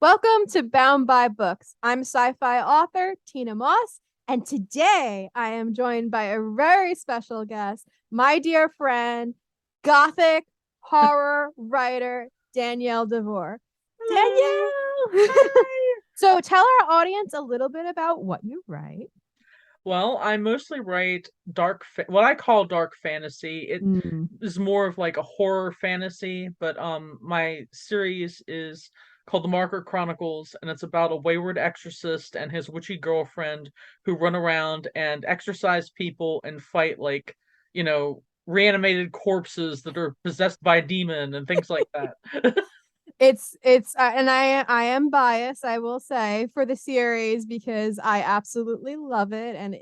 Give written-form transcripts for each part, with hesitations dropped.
Welcome to Bound by Books. I'm sci-fi author Tina Moss, and today I am joined by a very special guest, my dear friend, Gothic horror writer Danielle DeVor. Hello. Danielle! Hi. So tell our audience a little bit about what you write. Well, I mostly write what I call dark fantasy. It Mm. is more of like a horror fantasy, but my series is called The Marker Chronicles, and it's about a wayward exorcist and his witchy girlfriend who run around and exorcise people and fight reanimated corpses that are possessed by a demon and things like that. It's and I am biased, I will say, for the series because I absolutely love it, and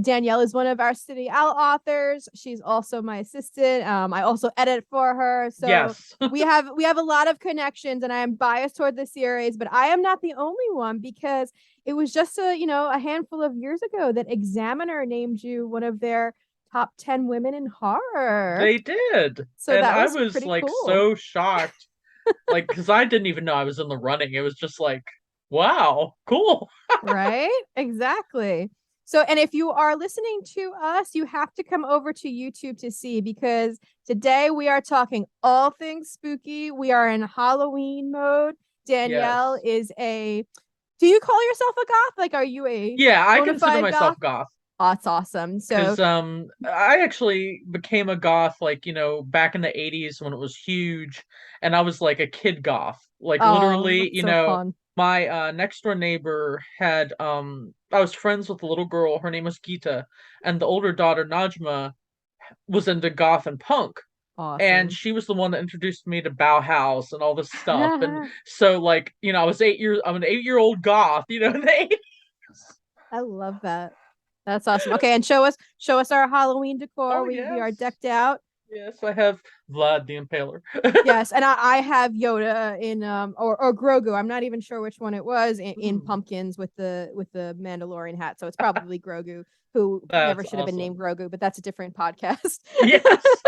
Danielle is one of our City Owl authors. She's also my assistant. I also edit for her, so Yes. we have a lot of connections, and I am biased toward the series, but I am not the only one because it was just a handful of years ago that Examiner named you one of their top 10 women in horror. They did. So And that I was was pretty like cool. so shocked. Like, because I didn't even know I was in the running. It was just like, wow, cool. Right? Exactly. So, and if you are listening to us, you have to come over to YouTube to see because today we are talking all things spooky. We are in Halloween mode. Danielle Yes. is do you call yourself a goth? Like, are you a Yeah, I bona consider fide myself goth? goth Oh, that's awesome. So, because I actually became a goth like, back in the 80s when it was huge, and I was like a kid goth. Like oh, literally, that's so fun. my next door neighbor had I was friends with a little girl, her name was Gita, and the older daughter Najma was into goth and punk. And Awesome. she was the one that introduced me to Bauhaus and all this stuff. And so, like, I'm an 8 year old goth, in the 80s. I love that. That's awesome. Okay, and show us our Halloween decor. Oh, We are yes. decked out. Yes, I have Vlad the Impaler. Yes, and I have Yoda in or Grogu. I'm not even sure which one it was in Hmm, pumpkins with the Mandalorian hat. So it's probably Grogu, who never that's should have been named awesome. Grogu, but that's a different podcast. Yes,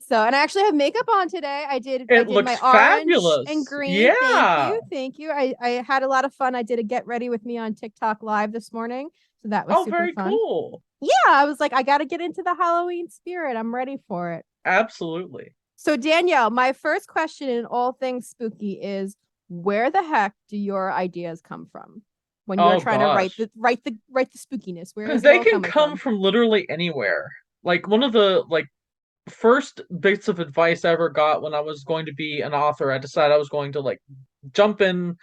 So, and I actually have makeup on today. I it did my looks orange and fabulous. green. Thank Yeah. you. Thank you. I had a lot of fun. I did a get ready with me on TikTok live this morning. So that was Oh, super very fun. cool. Yeah, I was like, I got to get into the Halloween spirit. I'm ready for it. Absolutely. So Danielle, my first question in all things spooky is where the heck do your ideas come from when you're Oh, trying to write gosh. the spookiness? Where is it They all can coming come from? from literally anywhere. Like, one of the, like, first bits of advice I ever got when I was going to be an author, I decided I was going to like jump in,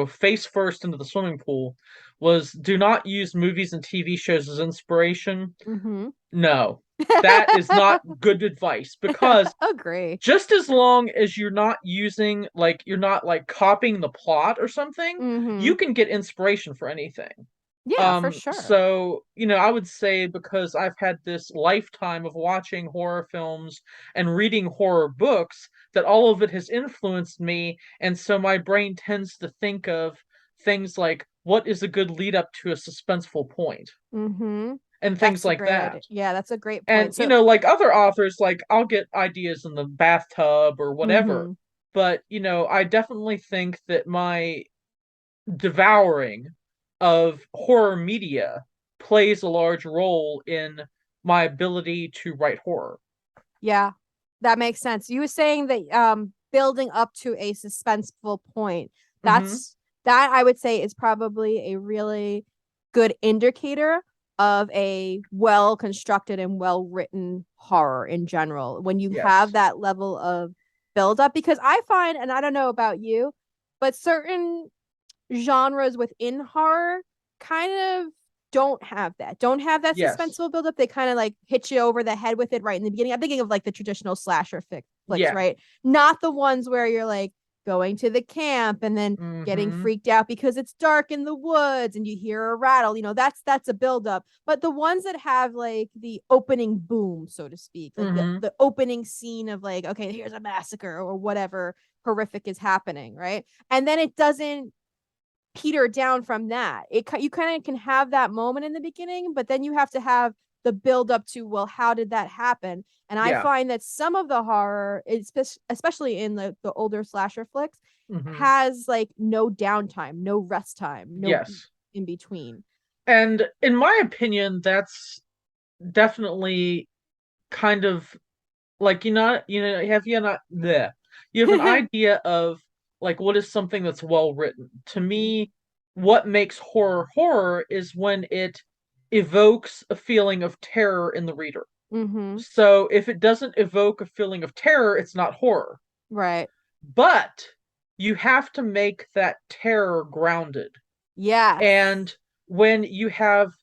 face first into the swimming pool, was do not use movies and TV shows as inspiration. Mm-hmm. No, that is not good advice because Agree. just as long as you're not like copying the plot or something, Mm-hmm. you can get inspiration for anything. Yeah, for sure. So, I would say because I've had this lifetime of watching horror films and reading horror books that all of it has influenced me. And so my brain tends to think of things like what is a good lead up to a suspenseful point Mm-hmm. and things That's a like that. great, yeah, that's a great And, point. So, like other authors, like I'll get ideas in the bathtub or whatever. mm-hmm. But, I definitely think that my devouring of horror media plays a large role in my ability to write horror. Yeah, that makes sense. You were saying that building up to a suspenseful point. Hmm. That I would say is probably a really good indicator of a well constructed and well written horror in general. When you have Yes. that level of build up, because I find, and I don't know about you, but certain genres within horror kind of don't have that Yes. suspenseful buildup. They kind of like hit you over the head with it right in the beginning. I'm thinking of like the traditional slasher flicks, Yeah. right? Not the ones where you're like going to the camp and then getting Hmm. freaked out because it's dark in the woods and you hear a rattle. That's a buildup. But the ones that have like the opening boom, so to speak, like Hmm. the opening scene of like, okay, here's a massacre or whatever horrific is happening, right? And then it doesn't peter down from that. You kind of can have that moment in the beginning, but then you have to have the build up to, well, how did that happen? And I Yeah. find that some of the horror, especially in the older slasher flicks, Hmm. has like no downtime, no rest time, no Yes. in between. And in my opinion, that's definitely kind of like have you not there? You have an idea of like what is something that's well written. To me, what makes horror horror is when it evokes a feeling of terror in the reader. Mm-hmm. So if it doesn't evoke a feeling of terror, it's not horror. Right. But you have to make that terror grounded. Yes. And when you have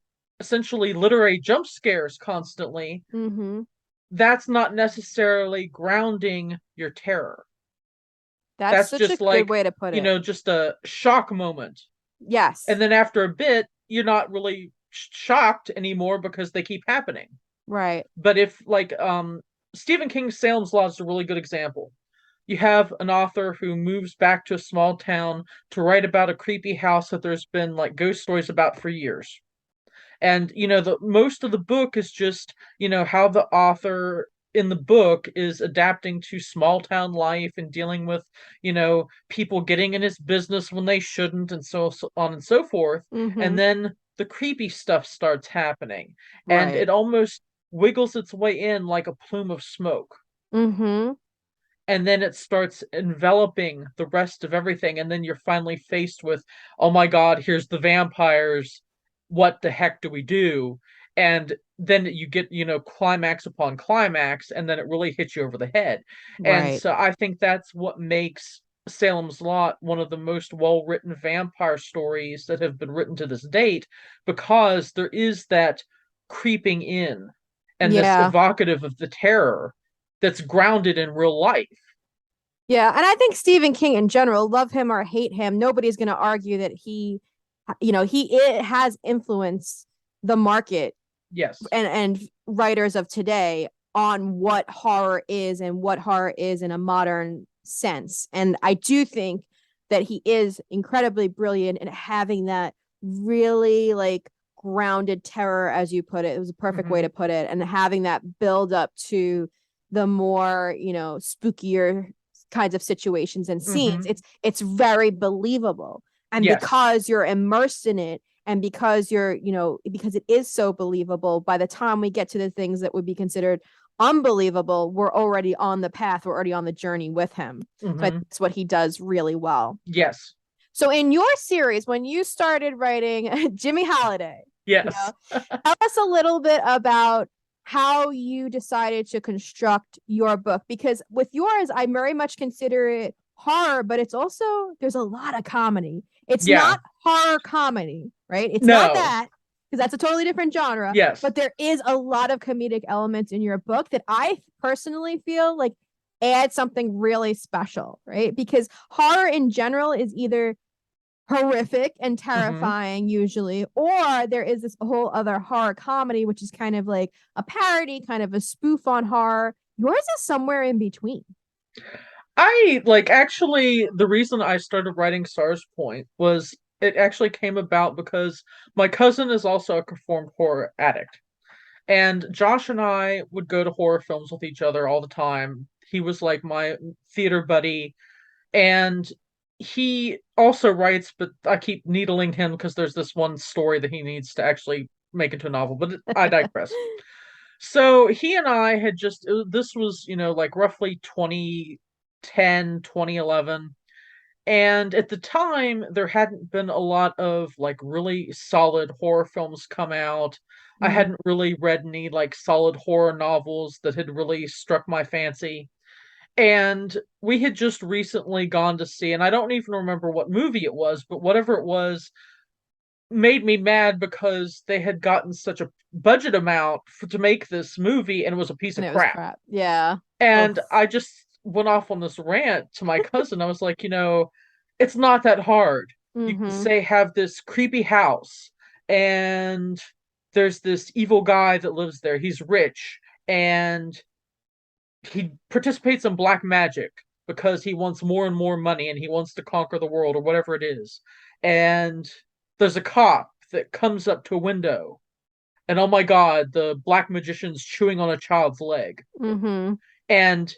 essentially literary jump scares constantly, Mm-hmm. that's not necessarily grounding your terror. That's That's such a just good like, way to put it. just a shock moment. And Yes. then after a bit, you're not really shocked anymore because they keep happening. Right. But if like Stephen King's Salem's Lot is a really good example. You have an author who moves back to a small town to write about a creepy house that there's been like ghost stories about for years. And the most of the book is just how the author in the book is adapting to small town life and dealing with people getting in his business when they shouldn't, and so on and so forth. Mm-hmm. And then the creepy stuff starts happening, and Right. it almost wiggles its way in like a plume of smoke, Mm-hmm. and then it starts enveloping the rest of everything, and then you're finally faced with, oh my god, here's the vampires, what the heck do we do? And then you get climax upon climax, and then it really hits you over the head. And Right. so I think that's what makes Salem's Lot one of the most well written vampire stories that have been written to this date, because there is that creeping in and this Yeah. evocative of the terror that's grounded in real life. Yeah. And I think Stephen King in general, love him or hate him, nobody's going to argue that he it has influenced the market Yes. and writers of today on what horror is and what horror is in a modern sense. And I do think that he is incredibly brilliant in having that really like grounded terror, as you put it. It was a perfect way Hmm. to put it, and having that build up to the more spookier kinds of situations and scenes. Hmm. It's very believable, and Yes. because you're immersed in it, and because because it is so believable, by the time we get to the things that would be considered unbelievable, we're already on the path, we're already on the journey with him. So Hmm. that's what he does really well. Yes. So in your series, when you started writing Jimmy Holiday, Yes. tell us a little bit about how you decided to construct your book, because with yours I very much consider it horror, but it's also, there's a lot of comedy. It's Yeah. not horror comedy, right? It's not No. that, because that's a totally different genre, Yes. but there is a lot of comedic elements in your book that I personally feel like add something really special, right? Because horror in general is either horrific and Hmm. terrifying usually, or there is this whole other horror comedy which is kind of like a parody, kind of a spoof on horror. Yours is somewhere in between. I like actually the reason I started writing Stars Point was it actually came about because my cousin is also a conformed horror addict. And Josh and I would go to horror films with each other all the time. He was like my theater buddy. And he also writes, but I keep needling him because there's this one story that he needs to actually make into a novel, but I digress. So he and I had just, this was, like roughly 2010, 2011. And at the time, there hadn't been a lot of like really solid horror films come out. I Mm, hadn't really read any like solid horror novels that had really struck my fancy. And we had just recently gone to see, and I don't even remember what movie it was, but whatever it was made me mad because they had gotten such a budget amount to make this movie, and it was a piece and of it was crap. crap. Yeah. Oh. And I just went off on this rant to my cousin. I was like, it's not that hard. You Mm-hmm. say have this creepy house, and there's this evil guy that lives there. He's rich, and he participates in black magic because he wants more and more money and he wants to conquer the world or whatever it is. And there's a cop that comes up to a window and oh my God, the black magician's chewing on a child's leg. Mm-hmm. And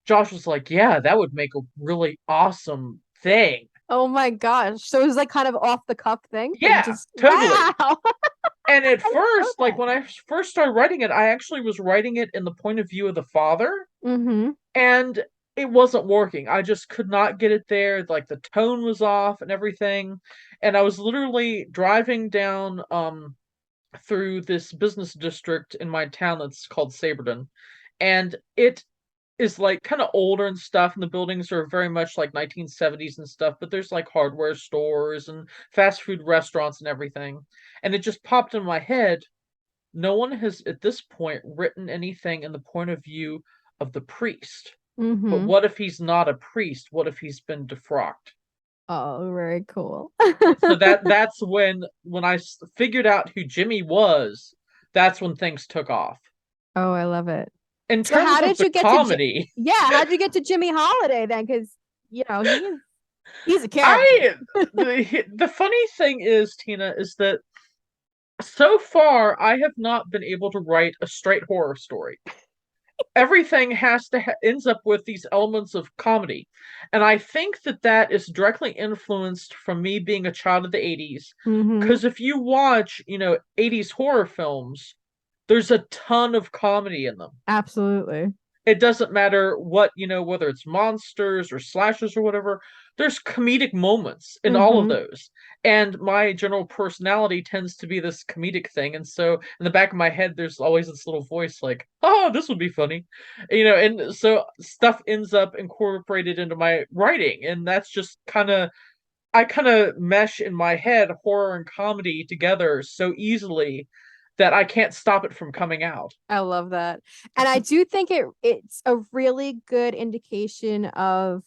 Josh was like, yeah, that would make a really awesome thing. Oh my gosh. So it was like kind of off the cuff thing and Yeah, just totally. wow. And at I didn't know first, like that. when I first started writing it, I actually was writing it in the point of view of the father, Mm-hmm. and it wasn't working. I just could not get it there. Like the tone was off and everything. And I was literally driving down through this business district in my town that's called Saberton. And it is like kind of older and stuff, and the buildings are very much like 1970s and stuff, but there's like hardware stores and fast food restaurants and everything. And it just popped in my head. No one has at this point written anything in the point of view of the priest. But Mm-hmm. what if he's not a priest? What if he's been defrocked? Oh, very cool. And so that's when I figured out who Jimmy was, that's when things took off. Oh, I love it. In So how terms of did the you get to comedy, yeah, how'd you get to Jimmy Holiday then? Because he's a character. I the funny thing is, Tina, is that so far I have not been able to write a straight horror story. Everything has to ends up with these elements of comedy, and I think that that is directly influenced from me being a child of the 80s, Mm-hmm. because if you watch 80s horror films, there's a ton of comedy in them. Absolutely. It doesn't matter what, whether it's monsters or slashers or whatever, there's comedic moments in all of Mm-hmm. those. And my general personality tends to be this comedic thing. And so in the back of my head, there's always this little voice like, oh, this would be funny. And so stuff ends up incorporated into my writing. And that's just I kind of mesh in my head horror and comedy together so easily that I can't stop it from coming out. I love that. And I do think it's a really good indication of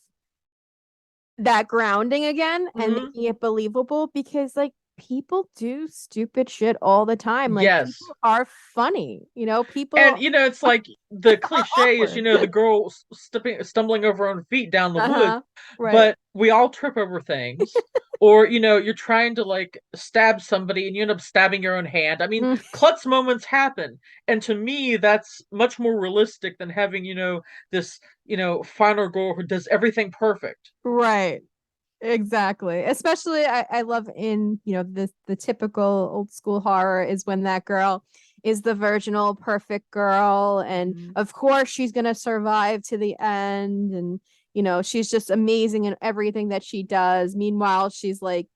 that grounding again and Hmm. making it believable because like people do stupid shit all the time. Like Yes. people are funny, And people it's like the are cliche is, awkward. the girl stumbling over her own feet down the woods, Uh-huh. Right. but we all trip over things. Or, you're trying to like stab somebody and you end up stabbing your own hand. I mean, Mm, klutz moments happen. And to me, that's much more realistic than having, this, final girl who does everything perfect. right. Exactly. Especially I love in, the typical old school horror is when that girl is the virginal perfect girl and Mhm. of course she's going to survive to the end and she's just amazing in everything that she does. Meanwhile, she's like,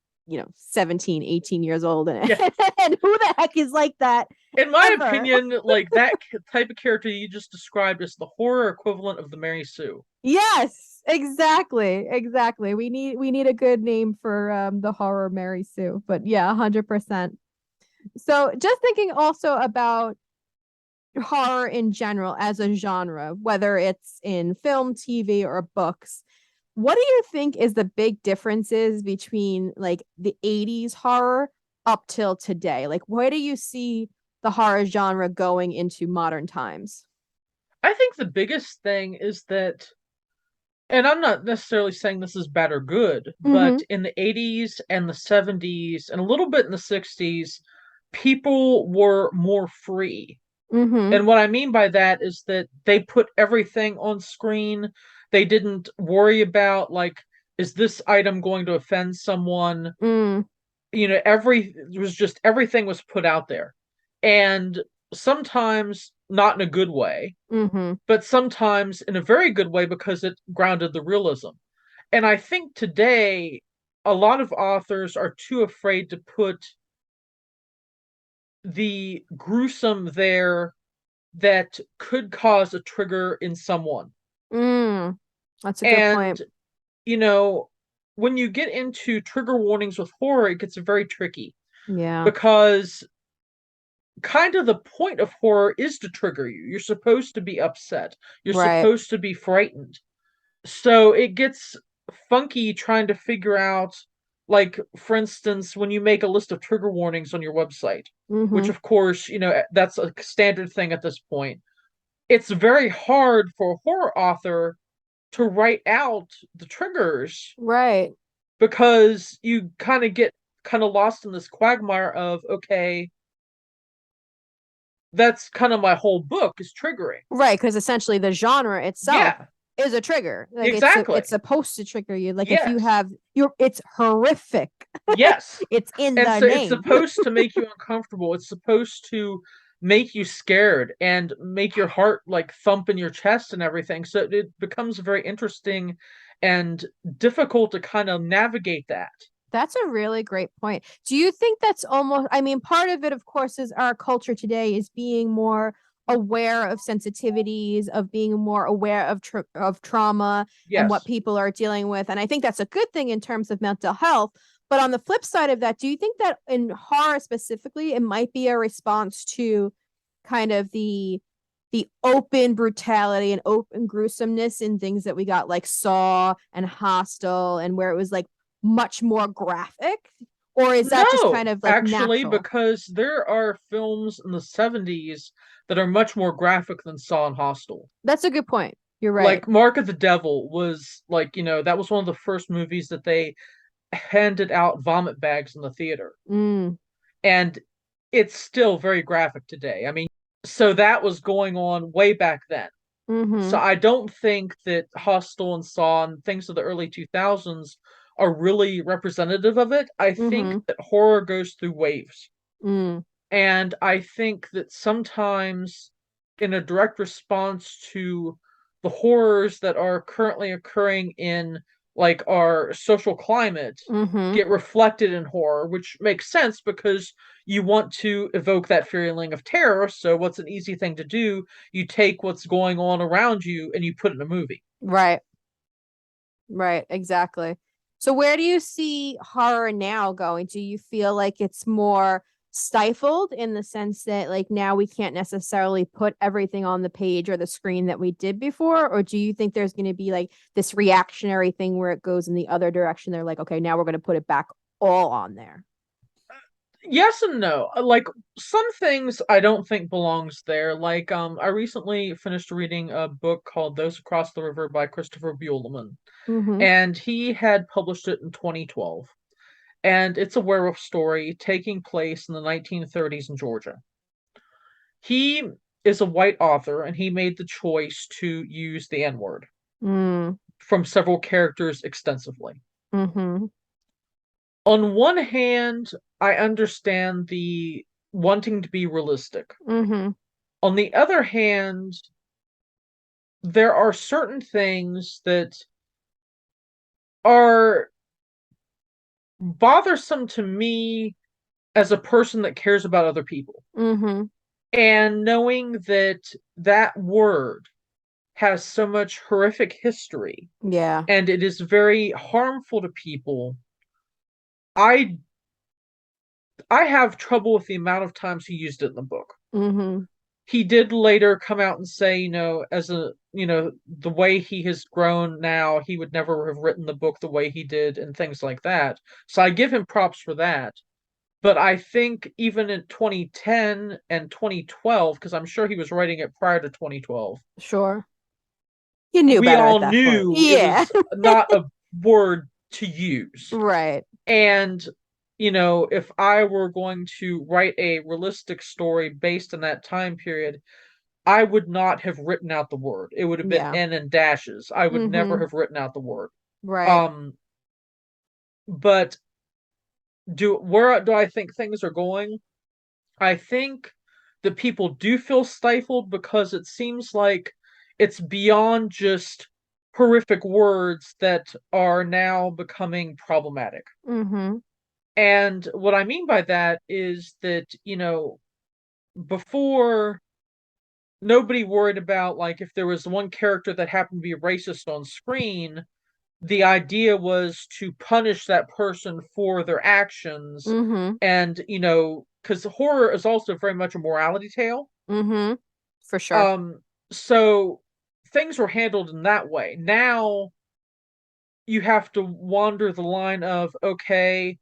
17, 18 years old and, Yeah. and who the heck is like that In my ever? opinion, like that type of character you just described is the horror equivalent of the Mary Sue. Yes, exactly. Exactly. We need a good name for the horror Mary Sue. But yeah, 100%. So just thinking also about horror in general as a genre, whether it's in film, TV, or books, what do you think is the big differences between like the 80s horror up till today? Like where do you see the horror genre going into modern times? I think the biggest thing is that, and I'm not necessarily saying this is bad or good, Mm-hmm. but in the 80s and the 70s and a little bit in the 60s, people were more free. Mm-hmm. And what I mean by that is that they put everything on screen. They didn't worry about, like, is this item going to offend someone? Mm, It was just everything was put out there. And sometimes not in a good way, mm-hmm. but sometimes in a very good way because it grounded the realism. And I think today, a lot of authors are too afraid to put the gruesome there that could cause a trigger in someone. Mm. That's a good And, point. you know, when you get into trigger warnings with horror, it gets very tricky Yeah. because kind of the point of horror is to trigger you. You're supposed to be upset, you're Right. supposed to be frightened. So it gets funky trying to figure out, like, for instance, when you make a list of trigger warnings on your website, which Mm-hmm. of course, that's a standard thing at this point. It's very hard for a horror author to write out the triggers Right. because you kind of get kind of lost in this quagmire of, okay, that's kind of my whole book is triggering. Right, because essentially the genre itself Yeah, is a trigger. Like it's exactly. supposed to trigger you. Like if you Yes. have it's horrific. Yes. It's in And the so it's name. supposed to make you uncomfortable. It's supposed to make you scared and make your heart like thump in your chest and everything. So it becomes very interesting and difficult to kind of navigate that. That's a really great point. Do you think that's almost, I mean, part of it, of course, is our culture today is being more aware of sensitivities, of being more aware of trauma and what Yes. people are dealing with. And I think that's a good thing in terms of mental health. But on the flip side of that, do you think that in horror specifically, it might be a response to kind of the open brutality and open gruesomeness in things that we got like Saw and Hostel and where it was like much more graphic? Or is that just kind No, of like actually, natural? because there are films in the 70s that are much more graphic than Saw and Hostel. That's a good point. You're right. Like Mark of the Devil was like, that was one of the first movies that they handed out vomit bags in the theater. Mm, And it's still very graphic today. I mean, so that was going on way back then. So mm-hmm. I don't think that Hostel and Saw and things of the early 2000s are really representative of it. I think Mm-hmm. that horror goes through waves. Mm, And I think that sometimes, in a direct response to the horrors that are currently occurring in like our social climate, mm-hmm. get reflected in horror, which makes sense because you want to evoke that feeling of terror. So, what's an easy thing to do? You take what's going on around you and you put it in a movie. Right. Right. Exactly. So where do you see horror now going? Do you feel like it's more stifled in the sense that like now we can't necessarily put everything on the page or the screen that we did before? Or do you think there's going to be like this reactionary thing where it goes in the other direction? They're like, okay, now we're going to put it back all on there. Yes and no. Like some things I don't think belongs there. Like I recently finished reading a book called Those Across the River by Christopher Buehlman, Mm-hmm. and he had published it in 2012. And it's a werewolf story taking place in the 1930s in Georgia. He is a white author and he made the choice to use the N-word Mm, from several characters extensively. mm-hmm. On one hand, I understand the wanting to be realistic. Mm-hmm. On the other hand, there are certain things that are bothersome to me as a person that cares about other people. Mm-hmm. And knowing that that word has so much horrific history Yeah. and it is very harmful to people, I I have trouble with the amount of times he used it in the book. Mm-hmm. He did later come out and say, as the way he has grown now, he would never have written the book the way he did and things like that. So I give him props for that. But I think even in 2010 and 2012, because I'm sure he was writing it prior to 2012, Sure. You knew we better at all that point. knew it Yeah. was not a word to use. Right. And, if I were going to write a realistic story based on that time period, I would not have written out the word. It would have been Yeah. N and dashes. I would never Mm-hmm. have written out the word. Right. Um, but where do I think things are going? I think that people do feel stifled because it seems like it's beyond just horrific words that are now becoming problematic. Mm-hmm. And what I mean by that is that, before nobody worried about like if there was one character that happened to be racist on screen, the idea was to punish that person for their actions. Mm-hmm. And, because horror is also very much a morality tale. Mm-hmm. For sure. Um, so things were handled in that way. Now you have to wander the line of, okay,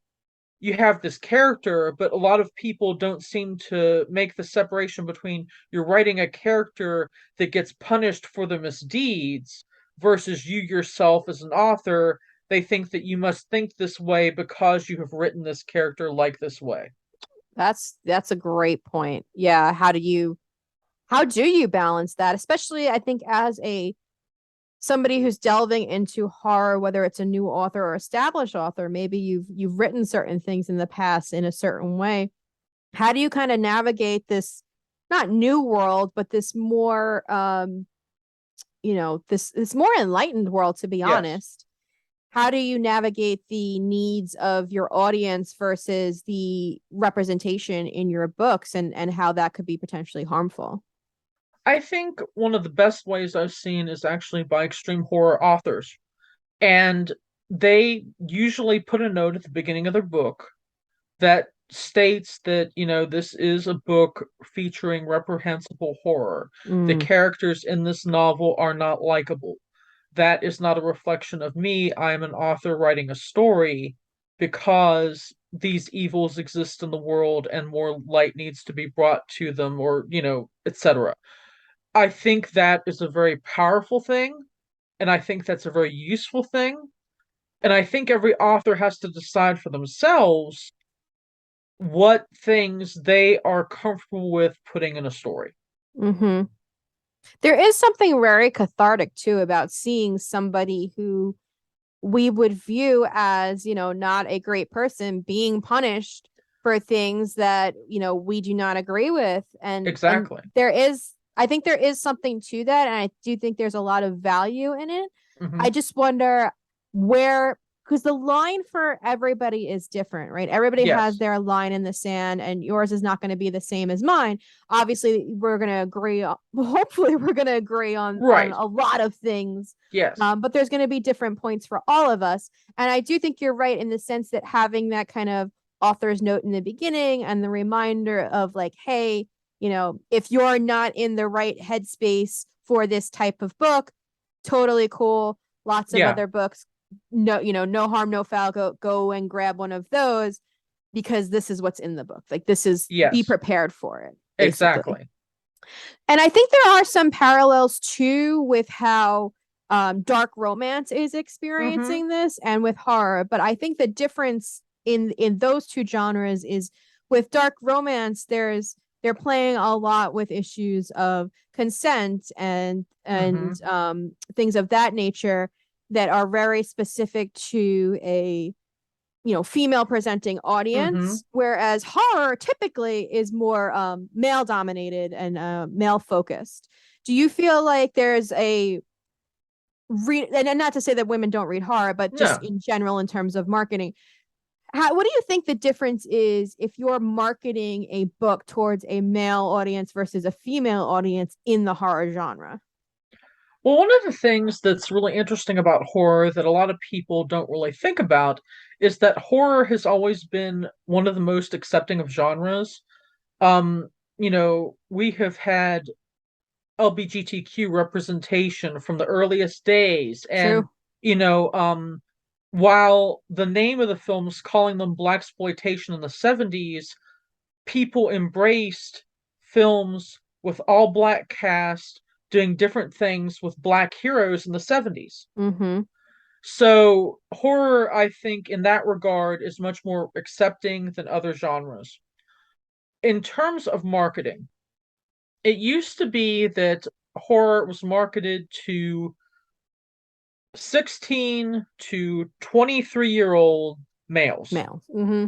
you have this character, but a lot of people don't seem to make the separation between you're writing a character that gets punished for the misdeeds versus you yourself as an author. They think that you must think this way because you have written this character like this way. That's a great point. Yeah. How do you How do you balance that? Especially, I think, as a somebody who's delving into horror, whether it's a new author or established author, maybe you've written certain things in the past in a certain way. How do you kind of navigate this not new world, but this more this more enlightened world, to be Yes. honest? How do you navigate the needs of your audience versus the representation in your books, and how that could be potentially harmful? I think one of the best ways I've seen is actually by extreme horror authors. And they usually put a note at the beginning of their book that states that, this is a book featuring reprehensible horror. The Mm, characters in this novel are not likable. That is not a reflection of me. I am an author writing a story because these evils exist in the world and more light needs to be brought to them, or, etc. I think that is a very powerful thing, and I think that's a very useful thing. And I think every author has to decide for themselves what things they are comfortable with putting in a story. hmm There is something very cathartic too about seeing somebody who we would view as, not a great person being punished for things that, we do not agree with. And Exactly. I think there is something to that. And I do think there's a lot of value in it. I Hmm. just wonder where, because the line for everybody is different, right? Everybody has Yes. their line in the sand, and yours is not going to be the same as mine. Obviously, we're going to agree. Hopefully, we're going to agree on Right. a lot of things. Yes. But there's going to be different points for all of us. And I do think you're right in the sense that having that kind of author's note in the beginning and the reminder of like, hey, if you're not in the right headspace for this type of book, totally cool. Lots of Yeah. other books, no, no harm, no foul. Go and grab one of those because this is what's in the book. Like, this is, be Yes. prepared for it, basically. Exactly. And I think there are some parallels too with how dark romance is Hmm. experiencing this and with horror. But I think the difference in those two genres is with dark romance, they're playing a lot with issues of consent and Hmm. things of that nature that are very specific to a female presenting Hmm. audience, whereas horror typically is more male dominated and male focused. Do you feel like there's a read, and not to say that women don't read horror, but just No. in general in terms of marketing, what do you think the difference is if you're marketing a book towards a male audience versus a female audience in the horror genre? Well, one of the things that's really interesting about horror that a lot of people don't really think about is that horror has always been one of the most accepting of genres. Um, we have had LGBTQ representation from the earliest days. And, True. you know, um, while the name of the film's calling them blaxploitation in the 70s, people embraced films with all black cast doing different things with black heroes in the 70s. Mm-hmm. So horror, I think, in that regard, is much more accepting than other genres. In terms of marketing, it used to be that horror was marketed to 16 to 23-year-old males. Males. Mm-hmm.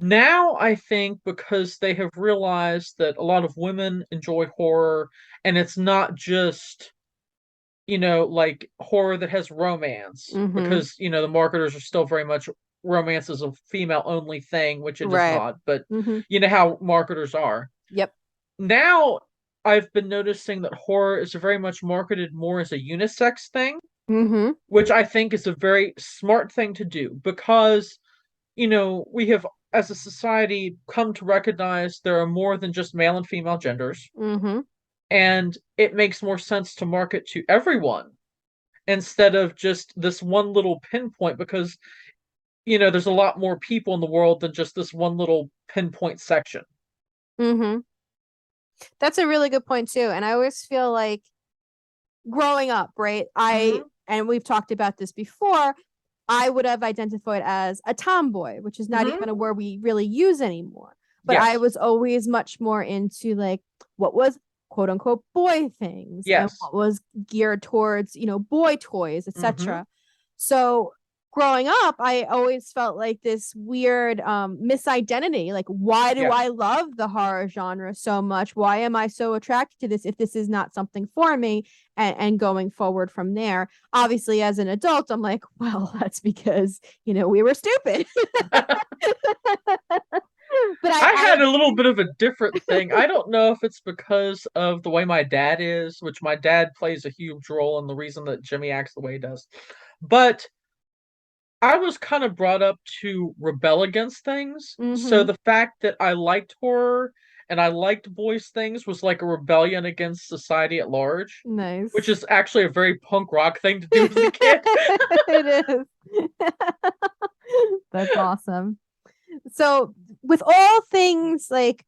Now, I think because they have realized that a lot of women enjoy horror, and it's not just, like horror that has romance, Mm-hmm. because, the marketers are still very much romance is a female only thing, which it is Right. not, but Mm-hmm. you know how marketers are. Yep. Now, I've been noticing that horror is very much marketed more as a unisex thing, Mm-hmm. which I think is a very smart thing to do because, we have, as a society, come to recognize there are more than just male and female genders, Mm-hmm. and it makes more sense to market to everyone instead of just this one little pinpoint because, there's a lot more people in the world than just this one little pinpoint section. Mm-hmm. That's a really good point too. And I always feel like growing up, right? Hmm. And we've talked about this before, I would have identified as a tomboy, which is not Hmm. even a word we really use anymore. But I Yes. was always much more into like what was quote unquote boy things and Yes. what was geared towards, boy toys, Mm-hmm. etc. So growing up, I always felt like this weird misidentity. Like, why do Yeah. I love the horror genre so much? Why am I so attracted to this if this is not something for me? And going forward from there, obviously, as an adult, I'm like, well, that's because, we were stupid. But I I had a little agree. bit of a different thing. I don't know if it's because of the way my dad is, which my dad plays a huge role in the reason that Jimmy acts the way he does. But I was kind of brought up to rebel against things. So Mm-hmm. the fact that I liked horror and I liked boys things was like a rebellion against society at large, which Nice. is actually a very punk rock thing to do as a kid. It is. That's awesome. So, with all things like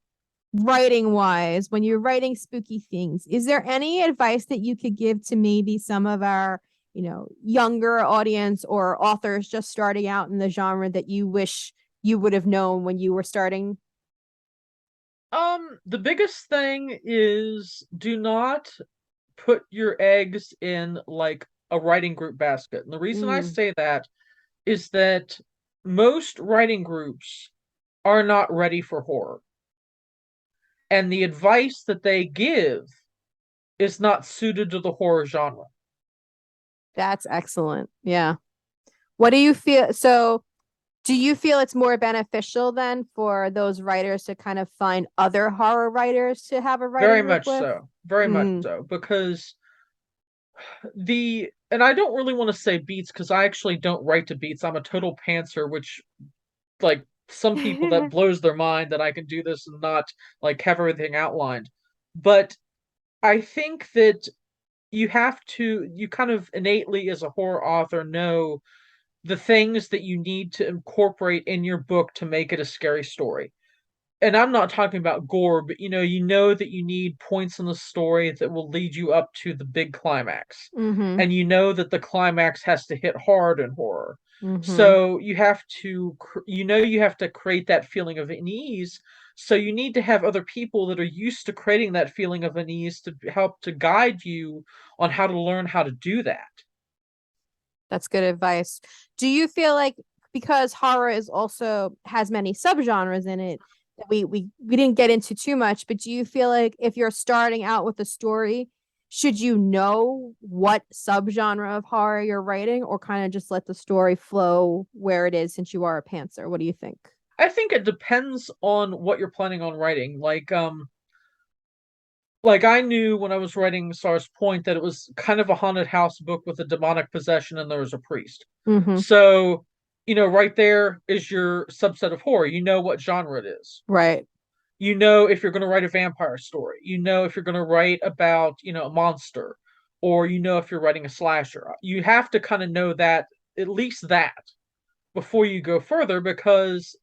writing wise, when you're writing spooky things, is there any advice that you could give to maybe some of our, younger audience or authors just starting out in the genre that you wish you would have known when you were starting? The biggest thing is do not put your eggs in like a writing group basket. And the reason I Mm, say that is that most writing groups are not ready for horror. And the advice that they give is not suited to the horror genre. that's excellent. Yeah. What do you feel? So, do you feel it's more beneficial then for those writers to kind of find other horror writers to have a writing Very group much with? so. Very much Mm. so. Because and I don't really want to say beats because I actually don't write to beats. I'm a total pantser, which like some people that blows their mind that I can do this and not like have everything outlined. But I think that you kind of innately as a horror author know the things that you need to incorporate in your book to make it a scary story. And I'm not talking about gore, but you know that you need points in the story that will lead you up to the big climax. Mm-hmm. And you know that the climax has to hit hard in horror. Mm-hmm. So you have to create that feeling of unease. So you need to have other people that are used to creating that feeling of unease to help to guide you on how to learn how to do that. That's good advice. Do you feel like because horror is also has many subgenres in it that we didn't get into too much, but do you feel like if you're starting out with a story, should you know what subgenre of horror you're writing or kind of just let the story flow where it is since you are a pantser? What do you think? I think it depends on what you're planning on writing. Like I knew when I was writing Sar's Point that it was kind of a haunted house book with a demonic possession and there was a priest. Mm-hmm. So, right there is your subset of horror. You know what genre it is. Right. You know if you're going to write a vampire story. You know if you're going to write about, a monster, or if you're writing a slasher. You have to kind of know that, at least that, before you go further because,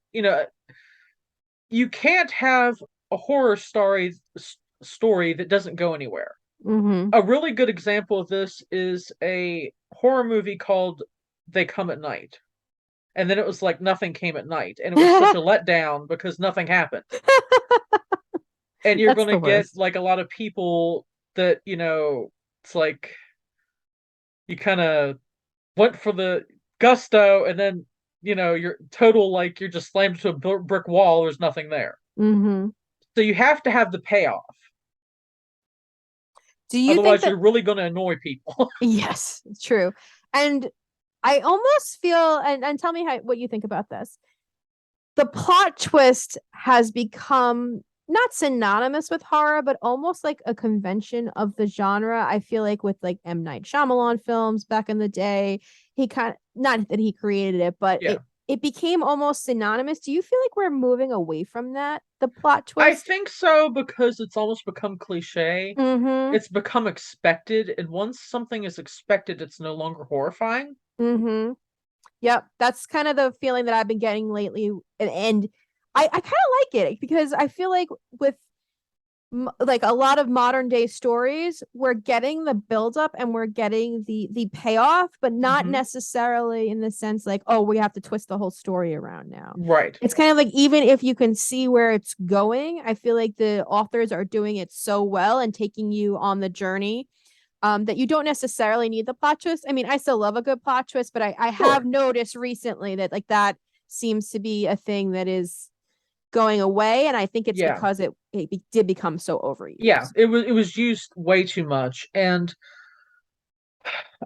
you can't have a horror story that doesn't go anywhere. Mm-hmm. A really good example of this is a horror movie called They Come at Night. And then it was like nothing came at night. And it was such a letdown because nothing happened. And you're That's going to the get worst. like a lot of people that, it's like you kind of went for the gusto and then, you're total like you're just slammed to a brick wall. There's nothing there. Mm-hmm. So you have to have the payoff. Do you think Otherwise, that you're really going to annoy people. yes, true. And I almost feel and tell me what you think about this. The plot twist has become not synonymous with horror, but almost like a convention of the genre. I feel like with like M. Night Shyamalan films back in the day, he kind of not that he created it, but Yeah. it became almost synonymous. Do you feel like we're moving away from that, the plot I twist? think so because it's almost become cliche. Mm-hmm. It's become expected, and once something is expected, it's no longer horrifying. Mm-hmm. Yep, that's kind of the feeling that I've been getting lately, and I kind of like it because I feel like with like a lot of modern day stories, we're getting the buildup and we're getting the payoff, but not Hmm. necessarily in the sense like, oh, we have to twist the whole story around now. Right. It's kind of like, even if you can see where it's going, I feel like the authors are doing it so well and taking you on the journey, that you don't necessarily need the plot twist. I mean, I still love a good plot twist, but I have Sure. noticed recently that like that seems to be a thing that is going away, and I think it's Yeah. because it did become so Yeah. overused. It was used way too much. And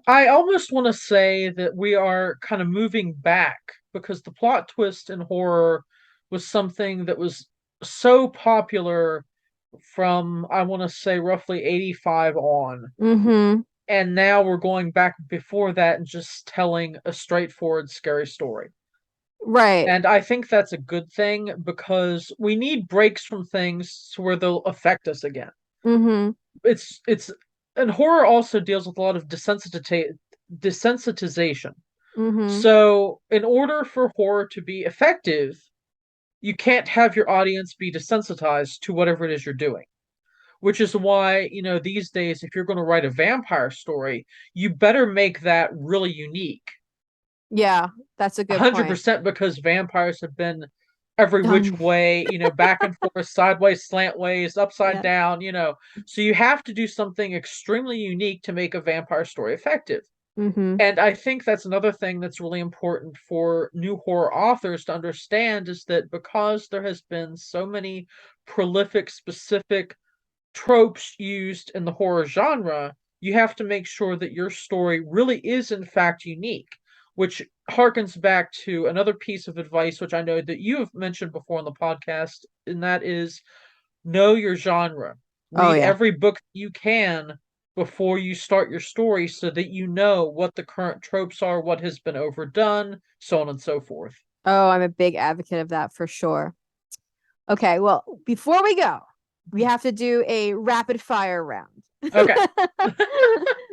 I almost want to say that we are kind of moving back because the plot twist in horror was something that was so popular from, I want to say, roughly 85 on. Mm-hmm. And now we're going back before that and just telling a straightforward, scary story. Right. And I think that's a good thing because we need breaks from things to where they'll affect us again. Mm-hmm. It's and horror also deals with a lot of desensitization. Mm-hmm. So, in order for horror to be effective, you can't have your audience be desensitized to whatever it is you're doing. Which is why, these days, if you're going to write a vampire story, you better make that really unique. Yeah, that's a good point. 100% because vampires have been every which Done. way, back and forth, sideways, slantways, upside Yeah. down. So you have to do something extremely unique to make a vampire story effective. Mm-hmm. And I think that's another thing that's really important for new horror authors to understand is that because there has been so many prolific, specific tropes used in the horror genre, you have to make sure that your story really is, in fact, unique, which harkens back to another piece of advice, which I know that you have mentioned before on the podcast, and that is know your genre. Oh Read yeah. every book you can before you start your story so that you know what the current tropes are, what has been overdone, so on and so forth. Oh, I'm a big advocate of that for sure. Okay, well, before we go, we have to do a rapid fire round. Okay.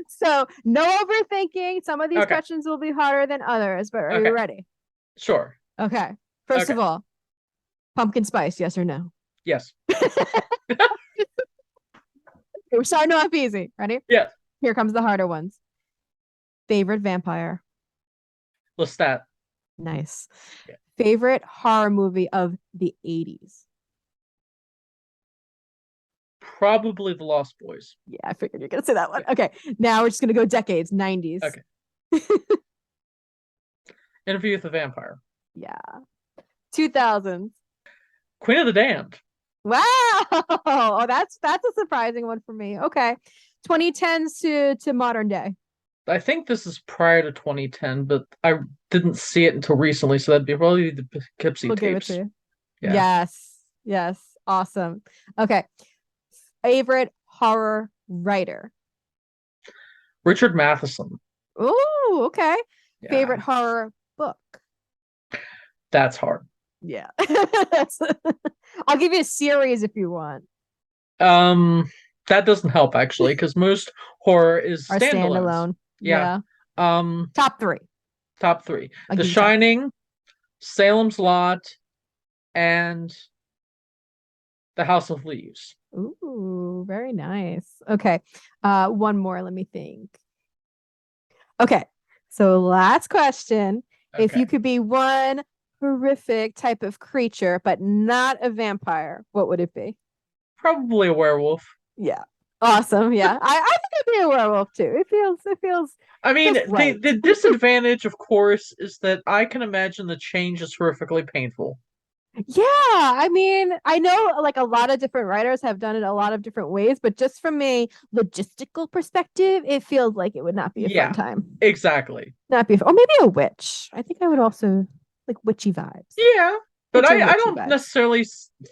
So, no overthinking. Some of these Okay. questions will be harder than others, but are you Okay. ready? Sure. Okay. First Okay. of all, pumpkin spice, yes or no? Yes. We're starting off easy. Ready? Yes. Here comes the harder ones. Favorite vampire? Lestat. Nice. Yeah. Favorite horror movie of the 80s? Probably the Lost Boys. Yeah, I figured you're going to say that one. Yeah. Okay. Now we're just going to go decades, 90s. Okay. Interview with the Vampire. Yeah. 2000s. Queen of the Damned. Wow. Oh, that's a surprising one for me. Okay. 2010s to modern day. I think this is prior to 2010, but I didn't see it until recently, so that'd be probably the Poughkeepsie We'll give it to tapes. you. Yeah. Yes. Yes. Awesome. Okay. Favorite horror writer? Richard Matheson. Ooh, okay. Yeah, Favorite horror book? that's hard. Yeah. I'll give you a series if you want. Um, that doesn't help actually, because most horror is Or standalones. standalone. Yeah. Yeah. Um, Top three. top three: I'll The give you top three. Shining, Salem's Lot, and The House of Leaves. Ooh, very nice. Okay. One more. Let me think. Okay. So last question. If Okay, you could be one horrific type of creature, but not a vampire, what would it be? probably a werewolf. Yeah. Awesome. Yeah. I think I'd be a werewolf too. I mean, Feels the right. the disadvantage, of course, is that I can imagine the change is horrifically painful. Yeah, I mean, I know like a lot of different writers have done it a lot of different ways, but just from a logistical perspective, it feels like it would not be a fun Yeah, time. exactly. Not be, or maybe a witch. I think I would also like witchy vibes. Yeah, but Witch I, and I witchy don't vibes. necessarily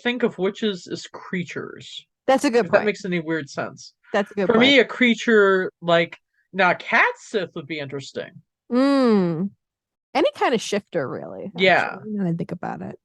think of witches as creatures, That's a good if that point. makes any weird sense. That's a good For point. me, a creature like now, cat Sith would be interesting. Mm. Any kind of shifter, really, actually, Yeah. now that I think about it.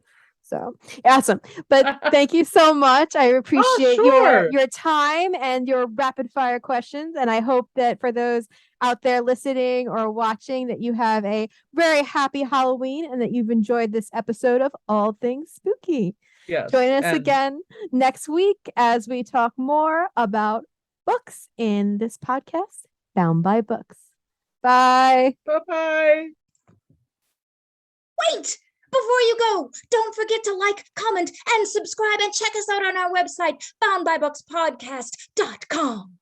So awesome. But thank you so much. I Oh, appreciate sure. your time and your rapid fire questions. And I hope that for those out there listening or watching, that you have a very happy Halloween and that you've enjoyed this episode of All Things Spooky. Yes. Join us And again next week as we talk more about books in this podcast, Bound by Books. Bye. bye-bye. Wait! Before you go, don't forget to like, comment, and subscribe, and check us out on our website, boundbybookspodcast.com.